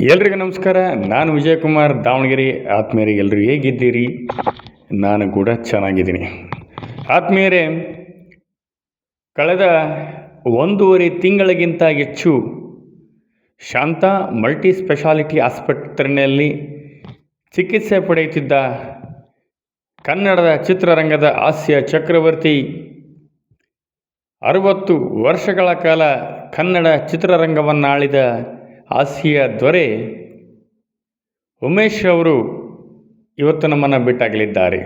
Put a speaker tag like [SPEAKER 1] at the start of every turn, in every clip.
[SPEAKER 1] ಎಲ್ರಿಗೂ ನಮಸ್ಕಾರ. ನಾನು ವಿಜಯಕುಮಾರ್ ದಾವಣಗೆರೆ. ಆತ್ಮೀಯರೇ, ಎಲ್ಲರೂ ಹೇಗಿದ್ದೀರಿ? ನಾನು ಕೂಡ ಚೆನ್ನಾಗಿದ್ದೀನಿ. ಆತ್ಮೀಯರೇ, ಕಳೆದ 1.5 ತಿಂಗಳಿಗಿಂತ ಹೆಚ್ಚು ಶಾಂತ ಮಲ್ಟಿ ಸ್ಪೆಷಾಲಿಟಿ ಆಸ್ಪತ್ರೆಯಲ್ಲಿ ಚಿಕಿತ್ಸೆ ಪಡೆಯುತ್ತಿದ್ದ ಕನ್ನಡದ ಚಿತ್ರರಂಗದ ಹಾಸ್ಯ ಚಕ್ರವರ್ತಿ, 60 ವರ್ಷಗಳ ಕಾಲ ಕನ್ನಡ ಚಿತ್ರರಂಗವನ್ನಾಳಿದ ಹಾಸ್ಯ ದೊರೆ ಉಮೇಶ್ ಅವರು ಇವತ್ತು ನಮ್ಮನ್ನು ಬಿಟ್ಟಾಗಲಿದ್ದಾರೆ.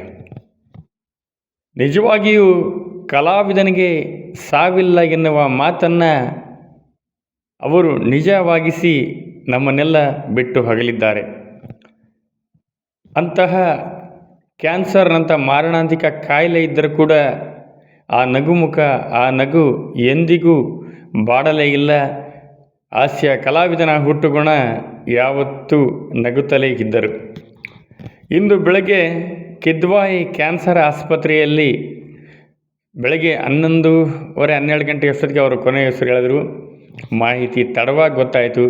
[SPEAKER 1] ನಿಜವಾಗಿಯೂ ಕಲಾವಿದನಿಗೆ ಸಾವಿಲ್ಲ ಎನ್ನುವ ಮಾತನ್ನು ಅವರು ನಿಜವಾಗಿಸಿ ನಮ್ಮನ್ನೆಲ್ಲ ಬಿಟ್ಟು ಹೋಗಲಿದ್ದಾರೆ. ಅಂತಹ ಕ್ಯಾನ್ಸರ್ನಂಥ ಮಾರಣಾಂತಿಕ ಕಾಯಿಲೆ ಇದ್ದರೂ ಕೂಡ ಆ ನಗುಮುಖ, ಆ ನಗು ಎಂದಿಗೂ ಬಾಡಲೇ ಇಲ್ಲ. ಹಾಸ್ಯ ಕಲಾವಿದನ ಹುಟ್ಟುಗುಣ ಯಾವತ್ತೂ ನಗುತ್ತಲೇ ಇದ್ದರು. ಇಂದು ಬೆಳಗ್ಗೆ ಕಿದ್ವಾಯಿ ಕ್ಯಾನ್ಸರ್ ಆಸ್ಪತ್ರೆಯಲ್ಲಿ ಬೆಳಗ್ಗೆ 11:30-12 ಗಂಟೆ ಅಷ್ಟೊತ್ತಿಗೆ ಅವರು ಕೊನೆಯ ಹೆಸರು ಹೇಳಿದ್ರು. ಮಾಹಿತಿ ತಡವಾಗಿ ಗೊತ್ತಾಯಿತು.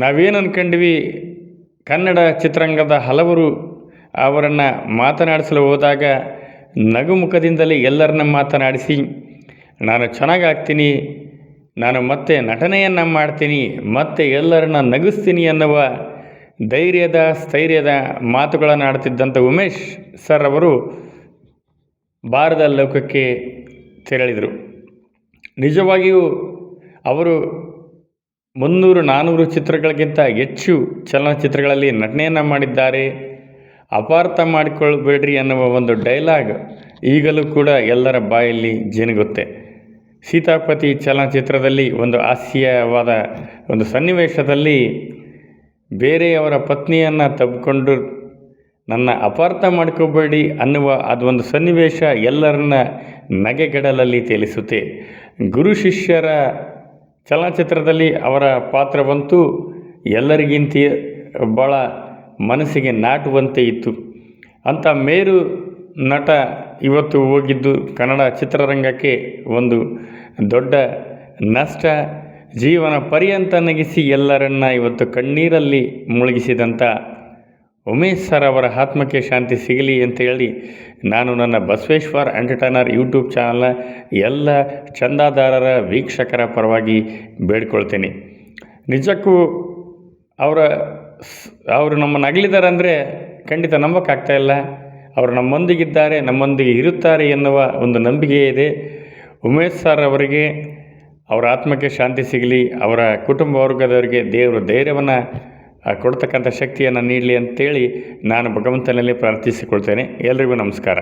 [SPEAKER 1] ನಾವೇನು ಅಂದ್ಕೊಂಡ್ವಿ, ಕನ್ನಡ ಚಿತ್ರರಂಗದ ಹಲವರು ಅವರನ್ನು ಮಾತನಾಡಿಸಲು ಹೋದಾಗ ನಗುಮುಖದಿಂದಲೇ ಎಲ್ಲರನ್ನ ಮಾತನಾಡಿಸಿ, ನಾನು ಚೆನ್ನಾಗಾಗ್ತೀನಿ, ನಾನು ಮತ್ತೆ ನಟನೆಯನ್ನು ಮಾಡ್ತೀನಿ, ಮತ್ತೆ ಎಲ್ಲರನ್ನ ನಗಿಸ್ತೀನಿ ಅನ್ನುವ ಧೈರ್ಯದ ಸ್ಥೈರ್ಯದ ಮಾತುಗಳನ್ನು ಆಡ್ತಿದ್ದಂಥ ಉಮೇಶ್ ಸರ್ ಅವರು ಬಾರದ ಲೋಕಕ್ಕೆ ತೆರಳಿದರು. ನಿಜವಾಗಿಯೂ ಅವರು 300-400 ಚಿತ್ರಗಳಿಗಿಂತ ಹೆಚ್ಚು ಚಲನಚಿತ್ರಗಳಲ್ಲಿ ನಟನೆಯನ್ನು ಮಾಡಿದ್ದಾರೆ. ಅಪಾರ್ಥ ಮಾಡಿಕೊಳ್ಬೇಡ್ರಿ ಅನ್ನುವ ಒಂದು ಡೈಲಾಗ್ ಈಗಲೂ ಕೂಡ ಎಲ್ಲರ ಬಾಯಲ್ಲಿ ಜಿನುಗುತ್ತೆ. ಸೀತಾಪತಿ ಚಲನಚಿತ್ರದಲ್ಲಿ ಒಂದು ಹಾಸ್ಯವಾದ ಒಂದು ಸನ್ನಿವೇಶದಲ್ಲಿ ಬೇರೆಯವರ ಪತ್ನಿಯನ್ನು ತಬ್ಬಿಕೊಂಡು ನನ್ನ ಅಪಾರ್ಥ ಮಾಡ್ಕೋಬೇಡಿ ಅನ್ನುವ ಅದೊಂದು ಸನ್ನಿವೇಶ ಎಲ್ಲರನ್ನ ನಗೆಗಡಲಲ್ಲಿ ತೇಲಿಸುತ್ತೆ. ಗುರು ಶಿಷ್ಯರ ಚಲನಚಿತ್ರದಲ್ಲಿ ಅವರ ಪಾತ್ರವಂತೂ ಎಲ್ಲರಿಗಿಂತ ಭಾಳ ಮನಸ್ಸಿಗೆ ನಾಟುವಂತೆ ಇತ್ತು. ಅಂಥ ಮೇರು ನಟ ಇವತ್ತು ಹೋಗಿದ್ದು ಕನ್ನಡ ಚಿತ್ರರಂಗಕ್ಕೆ ಒಂದು ದೊಡ್ಡ ನಷ್ಟ. ಜೀವನ ಪರ್ಯಂತ ನಗಿಸಿ ಎಲ್ಲರನ್ನ ಇವತ್ತು ಕಣ್ಣೀರಲ್ಲಿ ಮುಳುಗಿಸಿದಂಥ ಉಮೇಶ್ ಸರ್ ಅವರ ಆತ್ಮಕ್ಕೆ ಶಾಂತಿ ಸಿಗಲಿ ಅಂತ ಹೇಳಿ ನಾನು ನನ್ನ ಬಸವೇಶ್ವರ್ ಎಂಟರ್ಟೈನರ್ ಯೂಟ್ಯೂಬ್ ಚಾನಲ್ನ ಎಲ್ಲ ಚಂದಾದಾರರ ವೀಕ್ಷಕರ ಪರವಾಗಿ ಬೇಡ್ಕೊಳ್ತೀನಿ. ನಿಜಕ್ಕೂ ಅವರು ನಮ್ಮನ್ನು ಅಗಲಿದ್ದಾರೆ ಅಂದರೆ ಖಂಡಿತ ನಂಬೋಕ್ಕಾಗ್ತಾಯಿಲ್ಲ. ಅವರು ನಮ್ಮೊಂದಿಗಿದ್ದಾರೆ, ನಮ್ಮೊಂದಿಗೆ ಇರುತ್ತಾರೆ ಎನ್ನುವ ಒಂದು ನಂಬಿಕೆ ಇದೆ. ಉಮೇಶ್ ಸರ್ ಅವರಿಗೆ ಅವರ ಆತ್ಮಕ್ಕೆ ಶಾಂತಿ ಸಿಗಲಿ, ಅವರ ಕುಟುಂಬ ವರ್ಗದವರಿಗೆ ದೇವರು ಧೈರ್ಯವನ್ನು ಕೊಡ್ತಕ್ಕಂಥ ಶಕ್ತಿಯನ್ನು ನೀಡಲಿ ಅಂತೇಳಿ ನಾನು ಭಗವಂತನಲ್ಲಿ ಪ್ರಾರ್ಥಿಸಿಕೊಳ್ತೇನೆ. ಎಲ್ರಿಗೂ ನಮಸ್ಕಾರ.